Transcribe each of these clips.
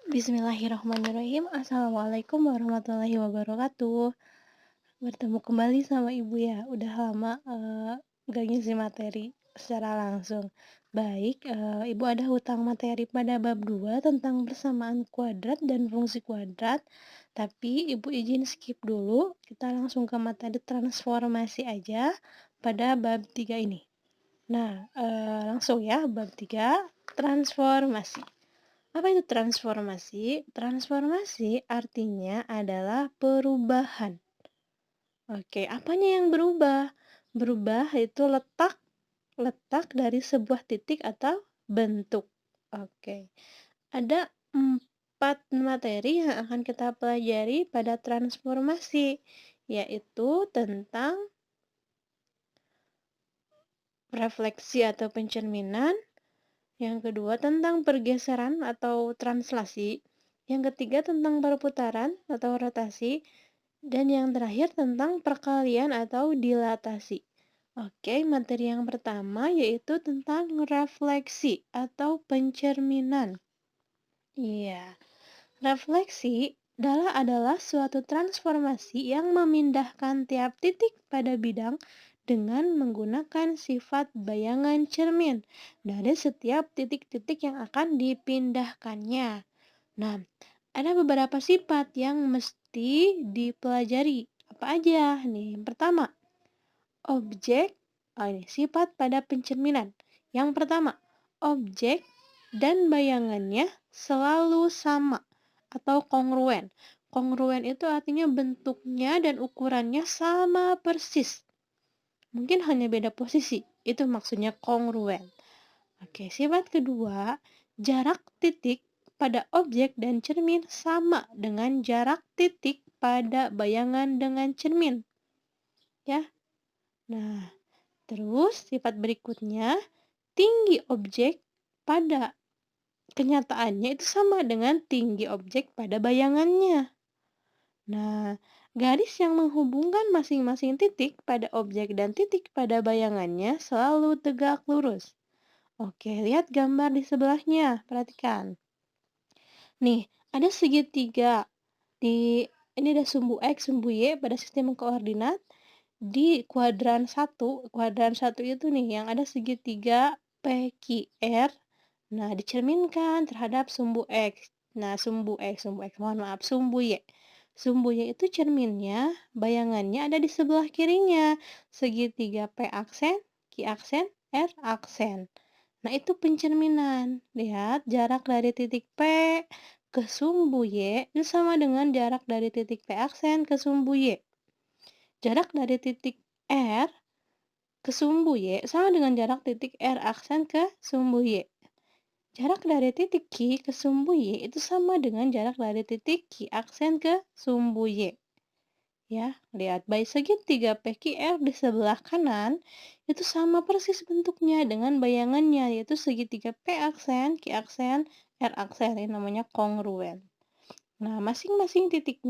Bismillahirrahmanirrahim. Assalamualaikum warahmatullahi wabarakatuh. Bertemu kembali sama Ibu ya. Udah lama gak ngisi materi secara langsung. Baik, Ibu ada hutang materi pada bab 2 tentang persamaan kuadrat dan fungsi kuadrat. Tapi Ibu izin skip dulu. Kita langsung ke materi transformasi aja pada bab 3 ini. Nah, langsung ya bab 3 transformasi. Apa itu transformasi? Transformasi artinya adalah perubahan. Oke, apanya yang berubah? Berubah itu letak dari sebuah titik atau bentuk. Oke, ada 4 materi yang akan kita pelajari pada transformasi, yaitu tentang refleksi atau pencerminan, yang kedua tentang pergeseran atau translasi, yang ketiga tentang perputaran atau rotasi, dan yang terakhir tentang perkalian atau dilatasi. Oke, materi yang pertama yaitu tentang refleksi atau pencerminan. Iya, refleksi adalah suatu transformasi yang memindahkan tiap titik pada bidang dengan menggunakan sifat bayangan cermin dari setiap titik-titik yang akan dipindahkannya. Nah, ada beberapa sifat yang mesti dipelajari. Apa aja nih? Yang pertama, objek. Ini sifat pada pencerminan. Yang pertama, objek dan bayangannya selalu sama atau kongruen. Kongruen itu artinya bentuknya dan ukurannya sama persis. Mungkin hanya beda posisi. Itu maksudnya kongruen. Oke, sifat kedua, jarak titik pada objek dan cermin sama dengan jarak titik pada bayangan dengan cermin. Ya. Nah, terus sifat berikutnya, tinggi objek pada kenyataannya itu sama dengan tinggi objek pada bayangannya. Nah, garis yang menghubungkan masing-masing titik pada objek dan titik pada bayangannya selalu tegak lurus. Oke, lihat gambar di sebelahnya, perhatikan. Nih, ada segitiga. Ini ada sumbu X, sumbu Y pada sistem koordinat di kuadran 1. Kuadran 1 itu nih yang ada segitiga PQR. Nah, dicerminkan terhadap sumbu X. Nah, mohon maaf, sumbu Y. Sumbu Y itu cerminnya, bayangannya ada di sebelah kirinya. Segitiga P aksen, Q aksen, R aksen. Nah, itu pencerminan. Lihat, jarak dari titik P ke sumbu Y itu sama dengan jarak dari titik P aksen ke sumbu Y. Jarak dari titik R ke sumbu Y sama dengan jarak titik R aksen ke sumbu Y. Jarak dari titik Q ke sumbu Y itu sama dengan jarak dari titik Q aksen ke sumbu Y. Ya, lihat baik segitiga PQR di sebelah kanan itu sama persis bentuknya dengan bayangannya, yaitu segitiga P aksen, Q aksen, R aksen. Ini namanya kongruen. Nah, masing-masing titik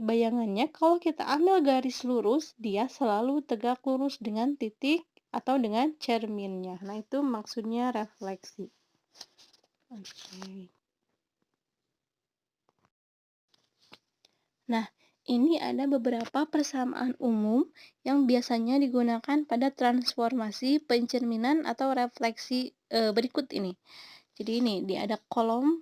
bayangannya kalau kita ambil garis lurus, dia selalu tegak lurus dengan titik atau dengan cerminnya. Nah, itu maksudnya refleksi. Oke. Nah, ini ada beberapa persamaan umum yang biasanya digunakan pada transformasi pencerminan atau refleksi berikut ini. Jadi ini dia ada kolom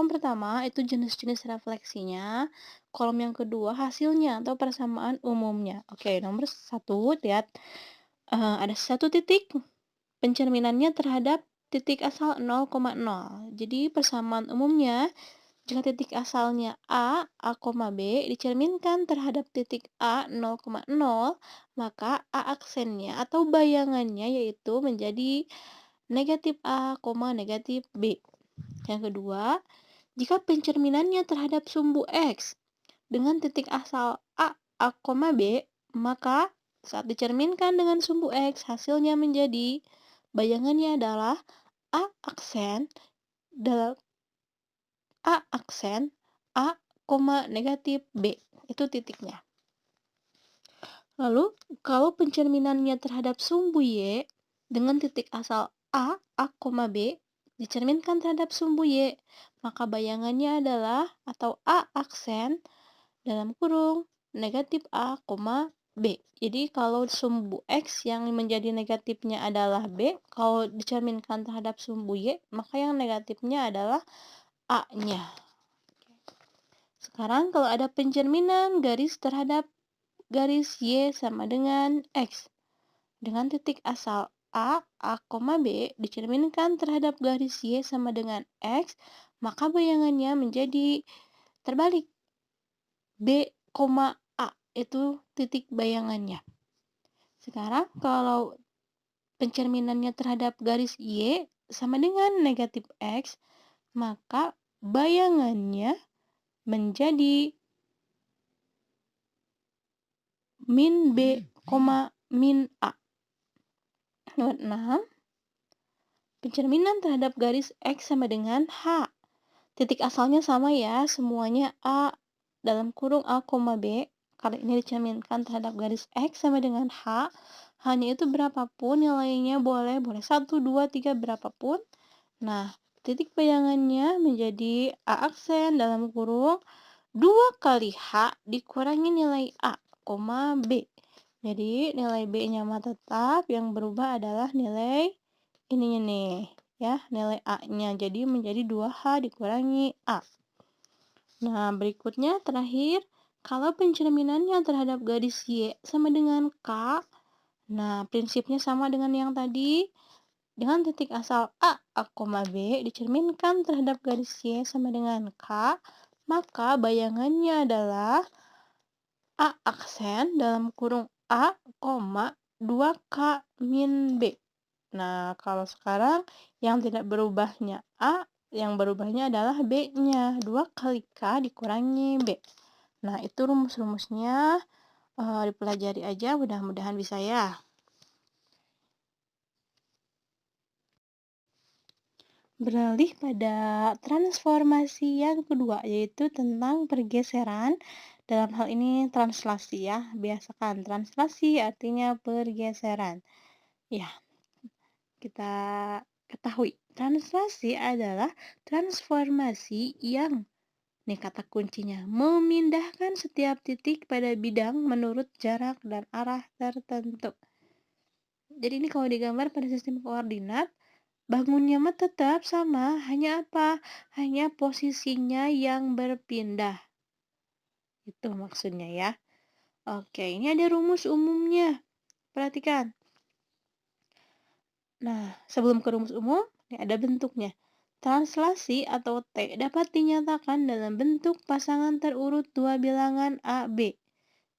pertama itu jenis-jenis refleksinya, kolom yang kedua hasilnya atau persamaan umumnya. Oke, nomor 1 lihat ada satu titik pencerminannya terhadap titik asal 0,0. Jadi persamaan umumnya jika titik asalnya A, B dicerminkan terhadap titik A 0,0, maka A aksennya atau bayangannya yaitu menjadi negatif A, negatif B. Yang kedua, jika pencerminannya terhadap sumbu X dengan titik asal A, B, maka saat dicerminkan dengan sumbu X, hasilnya menjadi bayangannya adalah A aksen A, negatif B. Itu titiknya. Lalu, kalau pencerminannya terhadap sumbu Y dengan titik asal A, B dicerminkan terhadap sumbu Y, maka bayangannya adalah atau A aksen dalam kurung negatif A, B. Jadi kalau sumbu X yang menjadi negatifnya adalah B, kalau dicerminkan terhadap sumbu Y, maka yang negatifnya adalah A-nya. Sekarang kalau ada pencerminan garis terhadap garis Y sama dengan X. Dengan titik asal A, B dicerminkan terhadap garis Y sama dengan X, maka bayangannya menjadi terbalik. B, A itu titik bayangannya. Sekarang kalau pencerminannya terhadap garis Y sama dengan negatif X, maka bayangannya menjadi min B, min A. Nomor 6, pencerminan terhadap garis X sama dengan H. Titik asalnya sama ya, semuanya A dalam kurung A, B. Kalau ini dicerminkan terhadap garis X sama dengan H, hanya itu berapapun nilainya boleh 1, 2, 3, berapapun. Nah, titik bayangannya menjadi A aksen dalam kurung 2 kali H dikurangi nilai A, B. Jadi nilai B-nya mah tetap, yang berubah adalah nilai ininya nih, ya, nilai A-nya. Jadi menjadi 2H dikurangi A. Nah, berikutnya terakhir, kalau pencerminannya terhadap garis Y sama dengan K, nah prinsipnya sama dengan yang tadi. Dengan titik asal A, B dicerminkan terhadap garis Y sama dengan K, maka bayangannya adalah A aksen dalam kurung A, 2K min B. Nah, kalau sekarang yang tidak berubahnya A, yang berubahnya adalah B-nya. 2 kali K dikurangi B. Nah, itu rumus-rumusnya dipelajari aja, mudah-mudahan bisa ya. Beralih pada transformasi yang kedua, yaitu tentang pergeseran. Dalam hal ini translasi ya, biasakan translasi artinya pergeseran. Ya, kita ketahui, translasi adalah transformasi yang, nih kata kuncinya, memindahkan setiap titik pada bidang menurut jarak dan arah tertentu. Jadi ini kalau digambar pada sistem koordinat, bangunnya mah tetap sama, hanya apa? Hanya posisinya yang berpindah. Itu maksudnya ya. Oke, ini ada rumus umumnya. Perhatikan. Nah, sebelum ke rumus umum, ini ada bentuknya. Translasi atau T dapat dinyatakan dalam bentuk pasangan terurut dua bilangan A, B.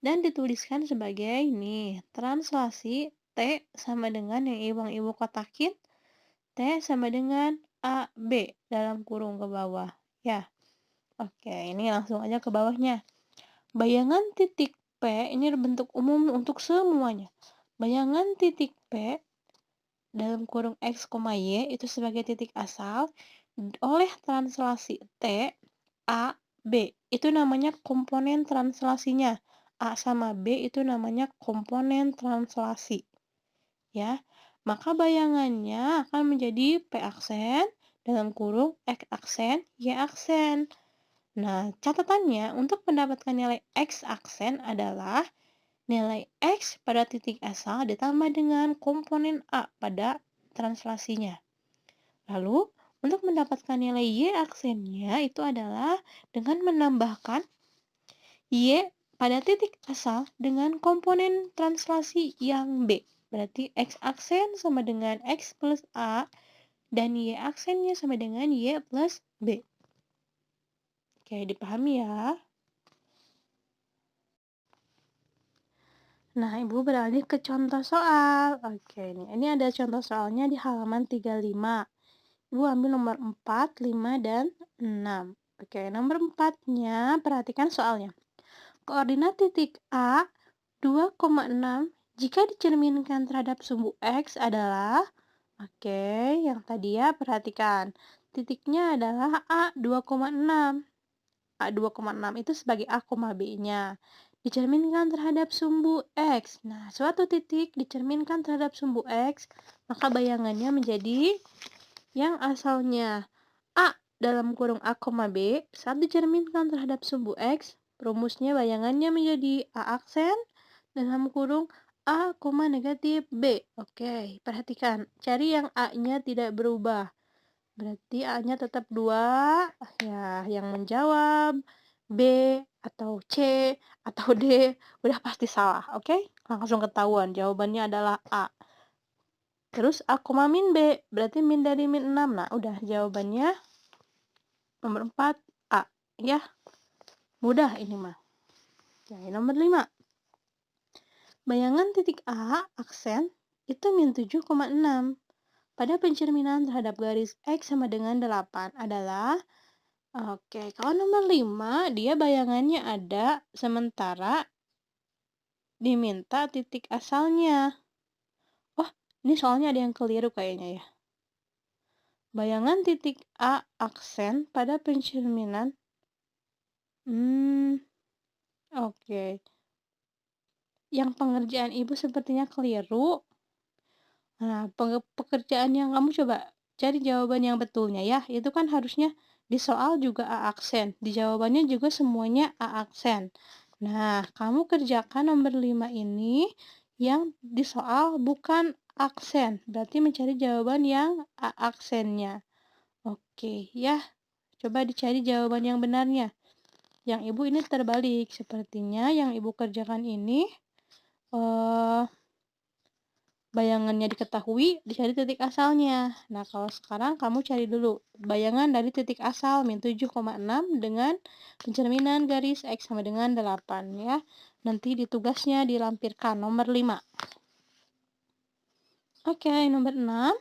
Dan dituliskan sebagai ini, translasi T sama dengan yang ibu kotakin, T sama dengan A, B dalam kurung ke bawah. Ya, oke, ini langsung aja ke bawahnya. Bayangan titik P, ini bentuk umum untuk semuanya. Bayangan titik P dalam kurung X, Y itu sebagai titik asal oleh translasi T, A, B. Itu namanya komponen translasinya. A sama B itu namanya komponen translasi. Ya, maka bayangannya akan menjadi P aksen dalam kurung X aksen, Y aksen. Nah, catatannya untuk mendapatkan nilai X aksen adalah nilai X pada titik asal ditambah dengan komponen A pada translasinya. Lalu, untuk mendapatkan nilai Y aksennya itu adalah dengan menambahkan Y pada titik asal dengan komponen translasi yang B. Berarti X aksen sama dengan X plus A, dan Y aksennya sama dengan Y plus B. Oke, dipahami ya? Nah, Ibu beralih ke contoh soal. Oke, ini ada contoh soalnya di halaman 35. Ibu ambil nomor 4, 5, dan 6. Oke, nomor 4-nya, perhatikan soalnya. Koordinat titik A 2,6 jika dicerminkan terhadap sumbu X adalah, oke, yang tadi ya, perhatikan. Titiknya adalah A 2,6. A 2,6 itu sebagai A, B-nya. Dicerminkan terhadap sumbu X. Nah, suatu titik dicerminkan terhadap sumbu X, maka bayangannya menjadi yang asalnya A dalam kurung A, B saat dicerminkan terhadap sumbu X, rumusnya bayangannya menjadi A aksen dalam kurung A, negatif B. Oke, perhatikan. Cari yang A-nya tidak berubah. Berarti A-nya tetap 2. Ya, yang menjawab B atau C atau D udah pasti salah, oke? Langsung ketahuan jawabannya adalah A. Terus A, min B, berarti min dari min 6. Nah, udah jawabannya nomor 4 A, ya. Mudah ini mah. Ya, nomor 5. Bayangan titik A aksen itu min 7,6. Pada pencerminan terhadap garis X sama dengan 8 adalah, oke, kalau nomor 5 dia bayangannya ada, sementara diminta titik asalnya. Oh, ini soalnya ada yang keliru kayaknya ya. Bayangan titik A aksen pada pencerminan. Oke. Yang pengerjaan ibu sepertinya keliru. Nah, pekerjaan yang kamu coba cari jawaban yang betulnya ya. Itu kan harusnya di soal juga A aksen. Di jawabannya juga semuanya A aksen. Nah, kamu kerjakan nomor 5 ini yang di soal bukan aksen. Berarti mencari jawaban yang A aksennya. Oke, ya. Coba dicari jawaban yang benarnya. Yang ibu ini terbalik. Sepertinya yang ibu kerjakan ini bayangannya diketahui, dicari titik asalnya. Nah, kalau sekarang kamu cari dulu bayangan dari titik asal min 7,6 dengan pencerminan garis X sama dengan 8 ya. Nanti di tugasnya dilampirkan nomor 5. Oke, nomor 6.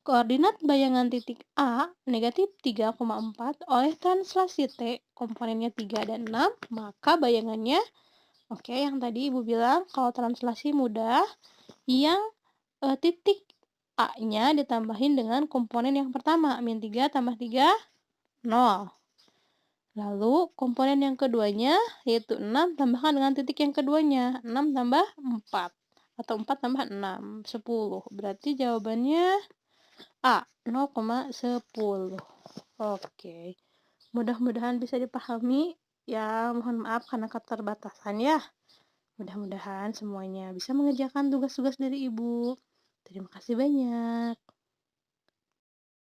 Koordinat bayangan titik A negatif 3,4 oleh translasi T komponennya 3 dan 6, maka bayangannya, oke, yang tadi ibu bilang kalau translasi mudah, yang titik A-nya ditambahin dengan komponen yang pertama, min 3 tambah 3, 0. Lalu komponen yang keduanya, yaitu 6, tambahkan dengan titik yang keduanya, 6 tambah 4. Atau 4 tambah 6, 10. Berarti jawabannya A, 0,10. Oke. Mudah-mudahan bisa dipahami. Ya, mohon maaf karena keterbatasan ya. Mudah-mudahan semuanya bisa mengerjakan tugas-tugas dari ibu. Terima kasih banyak.